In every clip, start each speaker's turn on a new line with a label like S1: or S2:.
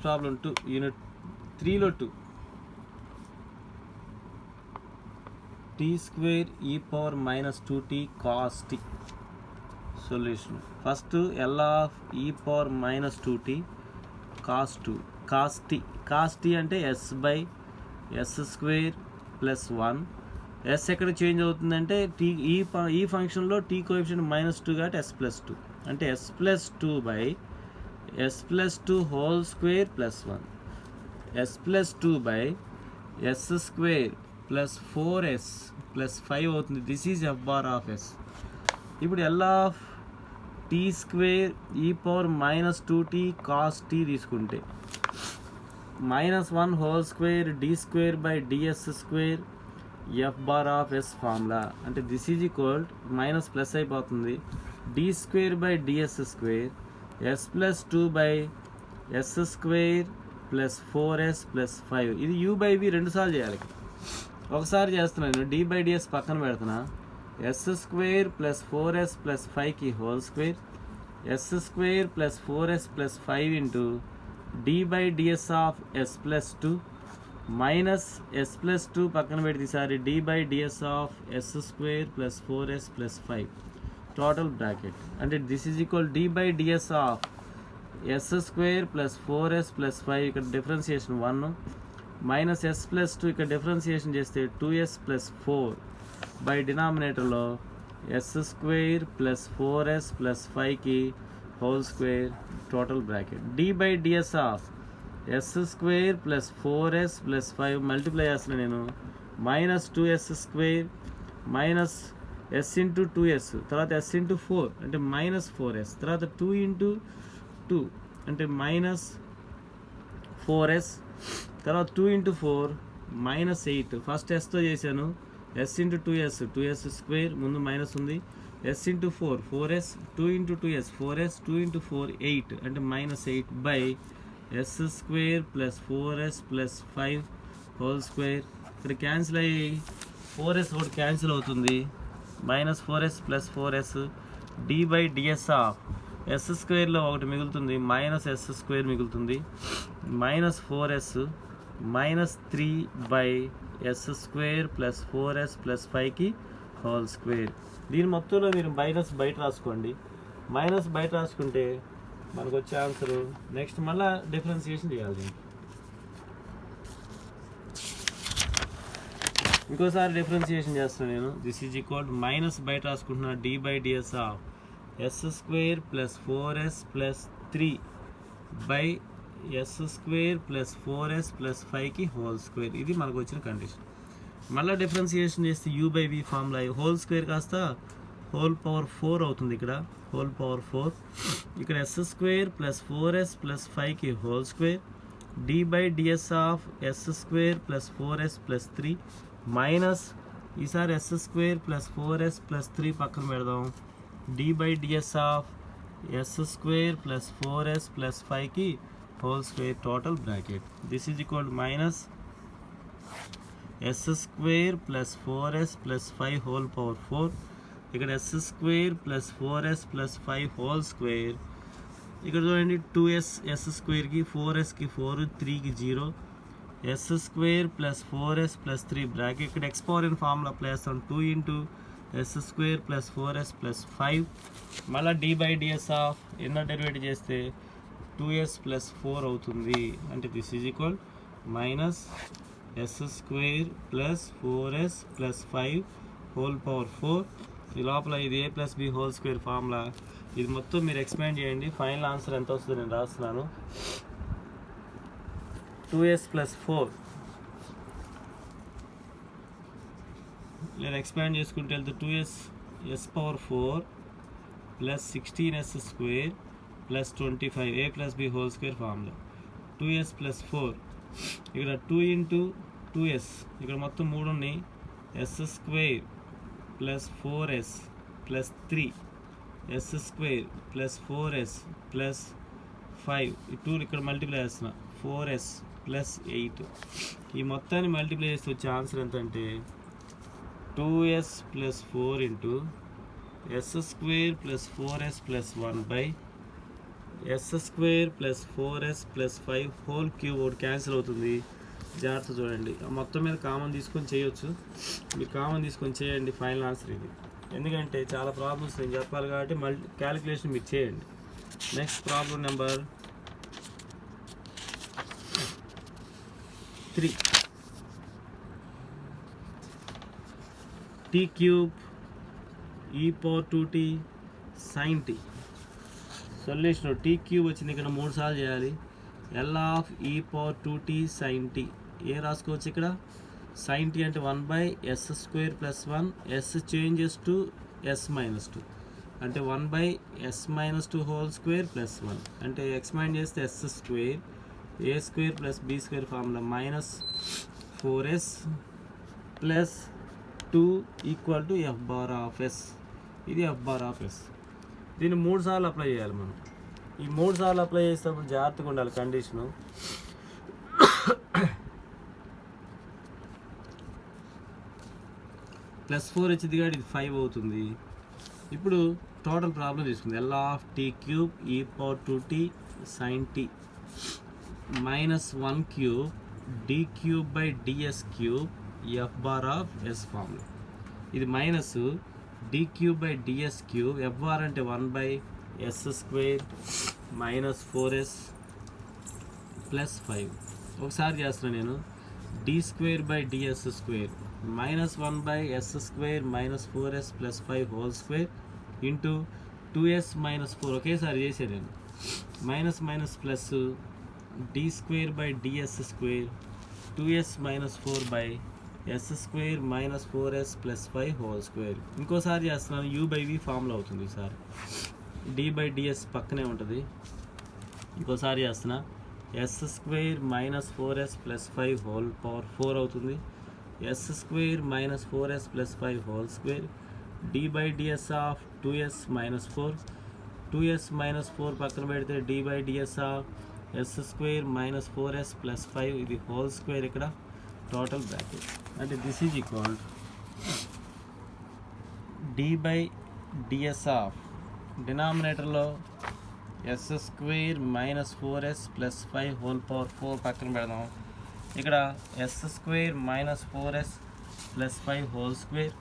S1: Problem 2 unit 3లో 2 t square e power minus 2t cos t. Solution. First L of e power minus 2t cos t అంటే s by s square plus 1. s ఎక్కడ change అవుతుందంటే t ఈ ఫంక్షన్లో t coefficient -2 కాబట్టి s plus 2 అంటే s plus 2 by s plus 2 whole square plus 1. s plus 2 by s square plus 4s plus 5 అవుతుంది. This is F bar of yes. ఇప్పుడు L of T square e power -2t cos T తీసుకుంటే -1 whole square D square by DS square F bar of yes formula అంటే this is equal minus plus అయిపోతుంది D square by DS square S plus 2 by yes square plus 4s plus 5. ఇది u by v రెండుసార్లు చేయాలి. ఒకసారి చేస్తున్నాను D by DS పక్కన పెడుతున్నా S square plus 4s plus 5కి whole square S square plus 4s plus 5 into D by DS of S plus 2 minus S plus 2 పక్కన పెడితే ఈసారి D by DS of S square plus 4s plus 5 total bracket అంటే this is equal D by DS of S square plus 4s plus 5 ఇక్కడ differentiation 1 minus S plus 2 ఇక్కడ differentiation చేస్తే 2s plus 4 by డినామినేటర్లో S square plus 4s plus 5కి whole square total bracket D by DS of S square plus 4s plus 5 multiply చేస్తున్నాను నేను minus 2s square minus S into 2s తర్వాత yes into 4 అంటే minus 4s తర్వాత 2 into 2 అంటే minus 4s తర్వాత 2 into 4 minus 8 first ఎస్తో చేశాను S into 2s square ముందు మైనస్ ఉంది S into 4s 2 into 2s 4s 2 into 4 8 అంటే minus 8 by yes square plus 4s plus 5 whole square ఇక్కడ క్యాన్సిల్ అయ్యి 4s ఒకటి క్యాన్సిల్ అవుతుంది minus 4s plus 4s D by DS of S స్క్వేర్లో ఒకటి మిగులుతుంది మైనస్ ఎస్ స్క్వేర్ మిగులుతుంది minus 4s minus 3 by yes square plus 4s plus 5కి whole square. దీని మొత్తంలో మీరు మైనస్ బయట రాసుకోండి. మైనస్ బయట రాసుకుంటే మనకు వచ్చే ఆన్సరు నెక్స్ట్ మళ్ళీ డిఫరెన్సియేషన్ చేయాలి. ఇంకోసారి డిఫరెన్సియేషన్ చేస్తున్నాను నేను. దిస్ ఈజ్ ఈక్వల్ మైనస్ బయట రాసుకుంటున్నా D by DS of S square plus 4s plus 3 by yes square plus 4s plus 5కి హోల్ స్క్వేర్. ఇది మనకు వచ్చిన కండిషన్. మళ్ళీ డిఫరెన్సియేషన్ చేస్తే U by V formula whole square కాస్త హోల్ పవర్ 4 అవుతుంది. ఇక్కడ హోల్ పవర్ 4 ఇక్కడ S square plus 4s plus 5కి whole square D by DS of S square plus 4s plus 3 minus ఈసారి S square plus 4s plus 3 పక్కన పెడదాం D by DS of S square plus 4s plus 5కి whole square total bracket this is equal minus S square plus 4s plus 5 whole power 4 ఇక్కడ S square plus 4s plus 5 whole square ఇక్కడ చూడండి 2s S స్క్వేర్కి 4sకి 4 3కి 0 S square plus 4s plus 3 bracket ఇక్కడ X power in formula apply చేస్తాం 2 into yes square plus 4s plus 5 మళ్ళీ D by DS of inner derivative చేస్తే 2s plus 4 అవుతుంది అంటే this is equal minus S square plus 4s plus 5 whole power 4 ఈ లోపల ఇది a plus B whole square formula. ఇది మొత్తం మీరు ఎక్స్పాండ్ చేయండి. ఫైనల్ ఆన్సర్ ఎంత వస్తుందో నేను రాస్తున్నాను 2s ప్లస్ 4 నేను ఎక్స్పాండ్ చేసుకుంటే వెళ్తే 2s S power 4 plus 16s square plus 25 a plus B whole square formula 2s plus 4 ఇక్కడ 2 ఇంటూ 2s ఇక్కడ మొత్తం 3 ఉన్నాయి S square plus 4s plus 3 S square plus 4s plus 5 ఈ 2 ఇక్కడ మల్టిప్లై చేస్తున్నా 4s ప్లస్ 8 ఈ మొత్తాన్ని మల్టిప్లై చేస్తే వచ్చే ఆన్సర్ ఎంత అంటే 2s plus 4 into yes square plus 4s plus 1 by yes square plus 4s plus 5 whole cube ఒకటి క్యాన్సిల్ అవుతుంది. జాగ్రత్త చూడండి, మొత్తం మీద కామన్ తీసుకొని చేయొచ్చు. మీరు కామన్ తీసుకొని చేయండి, ఫైనల్ ఆన్సర్ ఇది. ఎందుకంటే చాలా ప్రాబ్లమ్స్ నేను చెప్పాలి కాబట్టి క్యాలిక్యులేషన్ మీరు చేయండి. Next problem number 3. t cube e power 2t sin t. Solution T cube వచ్చింది, ఇక్కడ 3 సార్లు చేయాలి. L of e power 2t sin t ఏం రాసుకోవచ్చు ఇక్కడ? sin t అంటే 1/s² plus 1, s changes to s minus 2 అంటే 1/s-2 హోల్ స్క్వేర్ ప్లస్ 1 అంటే ఎక్స్పాండ్ చేస్తే s² a² plus b² formula -4s plus 2 equal to f bar of s. ఇది f bar of s. దీన్ని 3 సార్లు apply చేయాలి మనం. ఈ 3 సార్లు అప్లై చేసేటప్పుడు జాగ్రత్తగా ఉండాలి కండిషను. +4 వచ్చింది కాబట్టి ఇది 5 అవుతుంది. ఇప్పుడు టోటల్ ప్రాబ్లం తీసుకుంది. L of T cube e power 2t sin t -1 cube d cube by ds cube f bar of s formula. ఇది minus d cube by ds cube f bar అంటే 1/s² -4s plus 5. ఒకసారి చేస్తున్నా నేను. d² by ds² -1/s² -4s plus 5 whole square into 2s -4 ఒకేసారి చేసాను నేను. Minus minus plus d² by ds² 2s -4 బై s² -4s plus 5 whole square. ఇంకోసారి చేస్తున్నాను, u బై v ఫార్ములా అవుతుంది. ఈసారి d బై ds పక్కనే ఉంటుంది. ఇంకోసారి చేస్తున్నా, s² -4s plus 5 whole power 4 అవుతుంది. s² -4s plus 5 whole square d by ds of 2s -4 2s -4 పక్కన పెడితే d by ds of s² -4s plus 5 ఇది హోల్ స్క్వేర్ ఇక్కడ టోటల్ బ్రాకెట్. అంటే this is equal d by ds of డినామినేటర్లో s² -4s plus 5 whole power 4 పక్కన పెడదాం. ఇక్కడ s² -4s plus 5 whole square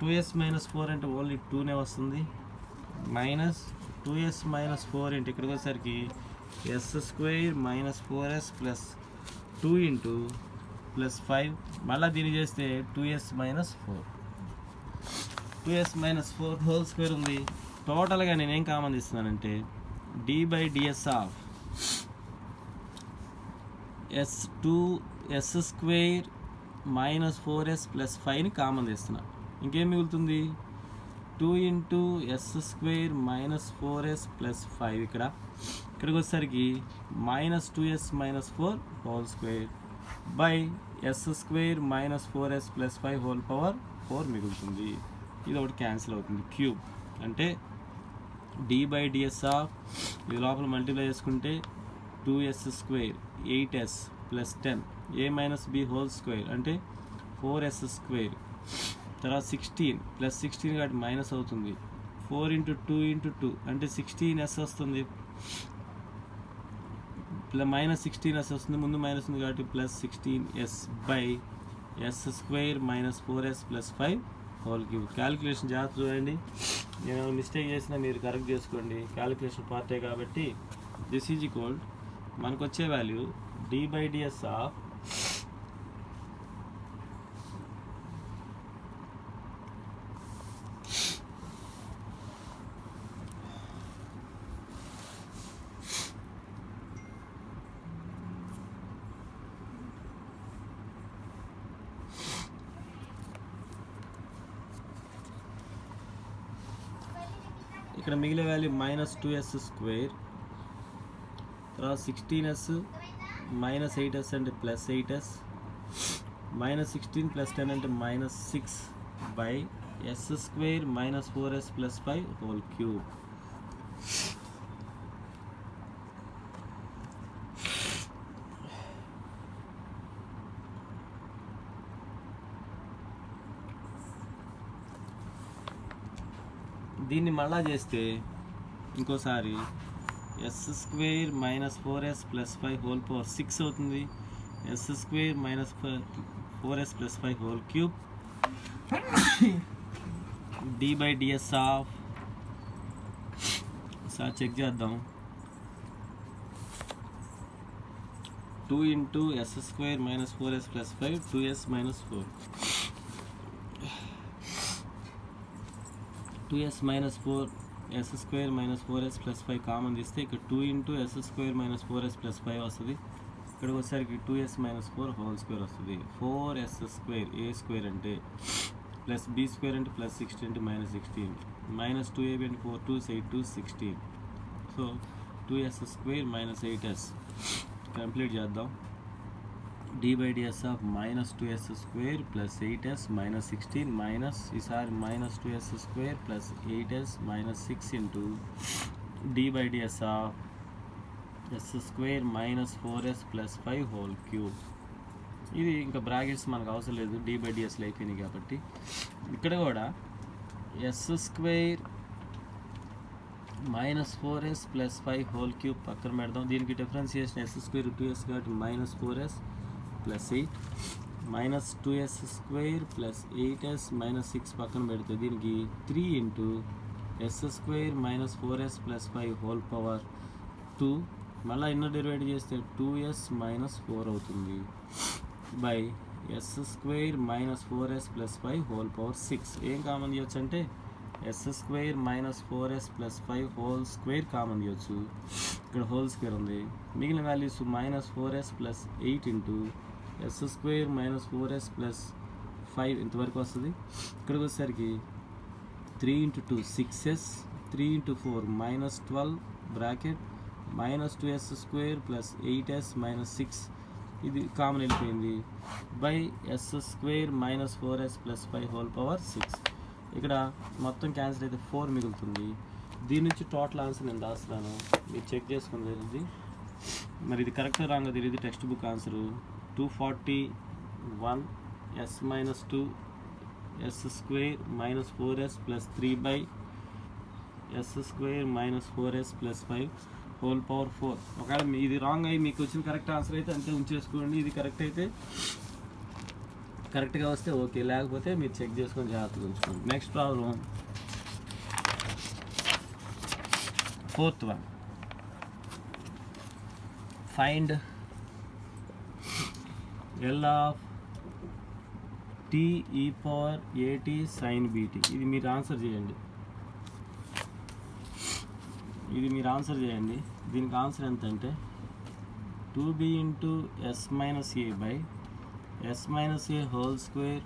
S1: 2s -4 అంటే ఓన్లీ 2నే వస్తుంది. మైనస్ 2s -4 ఇంటూ ఇక్కడికి వచ్చేసరికి s² -4s plus 2 into plus 5 మళ్ళీ దీన్ని చేస్తే 2s -4 హోల్ స్క్వేర్ ఉంది. టోటల్గా నేనేం కామన్ తీస్తున్నానంటే d by ds of s² -4s plus 5ని కామన్ తీస్తున్నా. ఇంకేం మిగులుతుంది? 2 ఇంటూ s² -4s ప్లస్ 5 ఇక్కడికి వచ్చేసరికి -2s -4 whole square by s² -4s plus 5 whole power 4 మిగులుతుంది. ఇది ఒకటి క్యాన్సిల్ అవుతుంది. క్యూబ్ అంటే d బై ds ఆఫ్ ఇది లోపల మల్టిప్లై చేసుకుంటే 2s² 8s plus 10 a minus b whole square అంటే 4s² తర్వాత 16 ప్లస్ 16 కాబట్టి మైనస్ అవుతుంది. 4 ఇంటూ 2 ఇంటూ 2 అంటే 16s వస్తుంది. -16s వస్తుంది, ముందు మైనస్ ఉంది కాబట్టి plus 16s by s² -4s plus 5 whole cube. Calculation జాగ్రత్త చూడండి, నేను మిస్టేక్ చేసినా మీరు కరెక్ట్ చేసుకోండి, క్యాలిక్యులేషన్ పార్టే కాబట్టి. దిస్ ఈజ్ ఈక్వల్ మనకు వచ్చే value d by ds of ఇక్కడ మిగిలే వాల్యూ -2s² తర్వాత 16s -8s అంటే ప్లస్ 8s -16 ప్లస్ 10 అంటే -6 by s² -4s plus 5 whole cube. దీన్ని మళ్ళా చేస్తే ఇంకోసారి s square minus 4s plus 5 whole power 6 అవుతుంది. S square minus 4s plus 5 whole cube d by DS of, sir check చేద్దాం, 2 into yes square minus 4s plus 5 2s minus 4 2s minus 4 s square minus 4s plus 5 common తీస్తే ఇక్కడ 2 into yes square minus 4s plus 5 వస్తుంది. ఇక్కడికి వచ్చేసరికి 2s minus 4 whole square వస్తుంది. 4s square ఏ square అంటే plus B square అంటే plus 16 అంటే minus 16 minus 2ab అంటే 4 2s 8 2 16. So 2s square minus 8s complete చేద్దాం. D by ds of minus 2s square plus 8s minus 16 minus ఈసారి minus 2s square plus 8s minus 6 into d by ds of s square minus 4s plus 5 whole cube. ఇది ఇంకా brackets మనకు అవసరం లేదు, d by ds అయిపోయినాయి కాబట్టి. ఇక్కడ కూడా s square minus 4s plus 5 whole cube పక్కన పెడదాం. దీనికి డిఫరెన్షియేషన్ s స్క్వేర్ 2s కాబట్టి minus 4s plus 8 minus 2s square plus 8s minus 6 పక్కన పెడితే దీనికి 3 into yes square minus 4s plus 5 whole power 2 మళ్ళీ ఇన్నర్ డెరివేట్ చేస్తే 2s మైనస్ 4 అవుతుంది by yes square minus 4s plus 5 whole power 6. ఏం common చేయొచ్చు అంటే S square minus 4s plus 5 whole square common చేయొచ్చు. ఇక్కడ హోల్ స్క్వేర్ ఉంది, మిగిలిన values minus 4s plus 8 into yes square minus 4s plus 5 ఇంతవరకు వస్తుంది. ఇక్కడికి వచ్చేసరికి 3 into 2 6s 3 into 4 minus 12 bracket minus 2s square plus 8s minus 6 ఇది common వెళ్ళిపోయింది by yes square minus 4s plus 5 whole power 6. ఇక్కడ మొత్తం క్యాన్సిల్ అయితే 4 మిగులుతుంది. దీని నుంచి టోటల్ ఆన్సర్ నేను రాస్తున్నాను, మీరు చెక్ చేసుకుని ఇది మరి ఇది కరెక్ట్ రాంగ్ తెలియదు. Text book answer 241 s minus 2 S square minus 4s plus 3 by yes square minus 4s plus 5 whole power 4. ఒకవేళ ఇది రాంగ్ అయ్యి మీకు వచ్చిన కరెక్ట్ ఆన్సర్ అయితే అంతే ఉంచేసుకోండి. ఇది కరెక్ట్ అయితే కరెక్ట్గా వస్తే ఓకే, లేకపోతే మీరు చెక్ చేసుకొని జాగ్రత్తగా ఉంచుకోండి. Next problem 4th one. Find L of t e power at sin bt. ఇది మీరు ఆన్సర్ చేయండి, దీనికి ఆన్సర్ ఎంత అంటే 2b into s minus a by s minus a whole square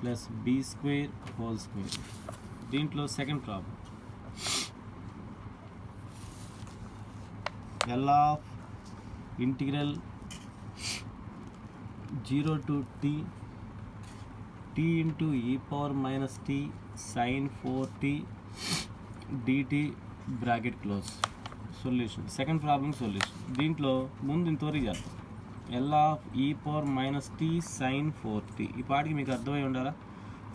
S1: plus b square whole square. దీంట్లో second problem L of integral 0 to t into e power minus t sin 4t dt bracket close. Solution second problem solution. దీంట్లో ముందు ఇంతవరకు చేద్దాం. L of e power minus t sin 4t ఈ పాటికి మీకు అర్థమై ఉండాలా.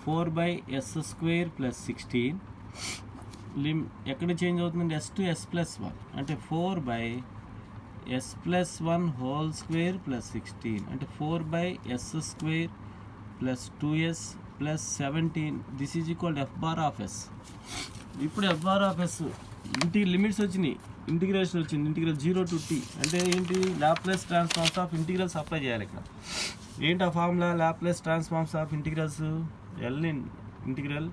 S1: 4 బై ఎస్ స్క్వేర్ ప్లస్ 16 ఎక్కడ చేంజ్ అవుతుందండి, s టు s ప్లస్ 1 అంటే 4 by s plus 1 whole square plus 16 అంటే 4 by yes square plus 2s plus 17. This is equal f bar of yes. ఇప్పుడు f bar of s limits వచ్చినాయి, integration వచ్చింది, integral 0 to t అంటే ఏంటి, Laplace transforms of integrals apply చేయాలి. ఇక్కడ ఏంటి ఆ formula, Laplace transforms of integrals L in integral.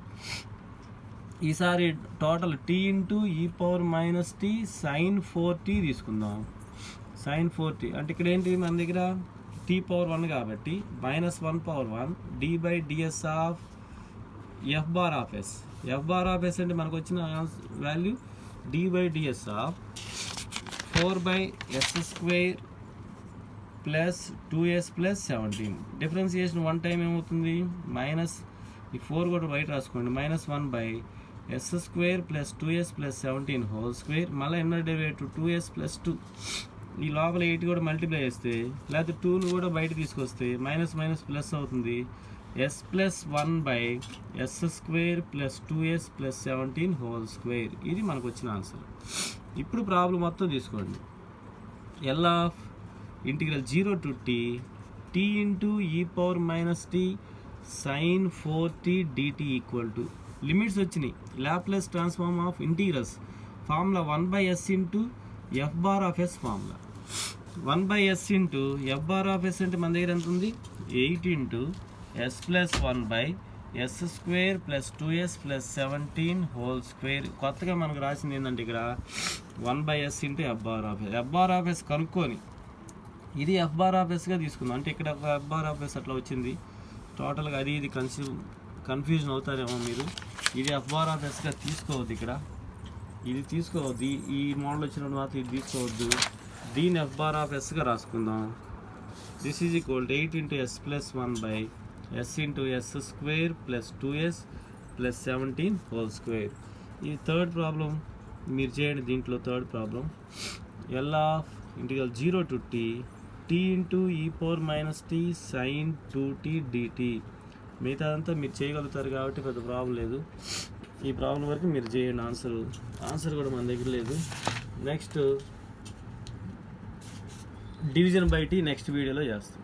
S1: ఈసారి total t into e power minus t sine 4t తీసుకుందాం. సైన్ 4t అంటే ఇక్కడ ఏంటి మన దగ్గర t పవర్ 1 కాబట్టి minus 1 power 1 d by DS of F bar of S. F bar of yes అంటే మనకు వచ్చిన value d by DS of 4 by yes square plus 2s plus 17. Differentiation 1 time ఏమవుతుంది, మైనస్ ఈ 4 కూడా బయట రాసుకోండి, minus 1 by yes square plus 2s plus 17 whole square. మళ్ళీ inner derivative 2s plus 2 ఈ లోపల 8 కూడా మల్టిప్లై చేస్తే లేకపోతే 2ను కూడా బయట తీసుకొస్తే మైనస్ మైనస్ ప్లస్ అవుతుంది. S plus 1 by yes square plus 2s plus 17 whole square. ఇది మనకు వచ్చిన ఆన్సర్. ఇప్పుడు ప్రాబ్లం మొత్తం తీసుకోండి. L of integral 0 to t t into e power minus t sine 4t dt equal to limits వచ్చినాయి. Laplace transform of integrals formula 1/s into F bar of yes formula 1/s into F bar of yes అంటే మన దగ్గర ఎంత ఉంది 8 into yes plus 1/s square plus 2s plus 17 whole square. కొత్తగా మనకు రాసింది ఏంటంటే ఇక్కడ 1/s into F bar of S కనుక్కొని ఇది ఎఫ్ బార్ ఆఫ్ ఎస్గా తీసుకుందాం. అంటే ఇక్కడ ఎఫ్ బార్ ఆఫ్ ఎస్ అట్లా వచ్చింది. టోటల్గా అది ఇది కన్ఫ్యూజన్ అవుతారేమో మీరు. ఇది ఎఫ్ బార్ ఆఫ్ ఎస్గా తీసుకోవద్దు, ఇక్కడ ఇది తీసుకోవద్దు. ఈ మోడల్ వచ్చినప్పుడు మాత్రం ఇది తీసుకోవద్దు. దీన్ని ఎఫ్ బార్ ఆఫ్ ఎస్గా రాసుకుందాం. This is equal 8 into yes plus 1/s into yes square plus 2s plus 17 whole square. ఈ థర్డ్ ప్రాబ్లం మీరు చేయండి. దీంట్లో third problem L of integral 0 to t into e power minus t sine 2t dt. మిగతాదంతా మీరు చేయగలుగుతారు కాబట్టి పెద్ద problem లేదు. ఈ ప్రాబ్లం వరకు మీరు చేయండి. ఆన్సర్ కూడా మన దగ్గర లేదు. Next division by T next వీడియోలో చేస్తాం.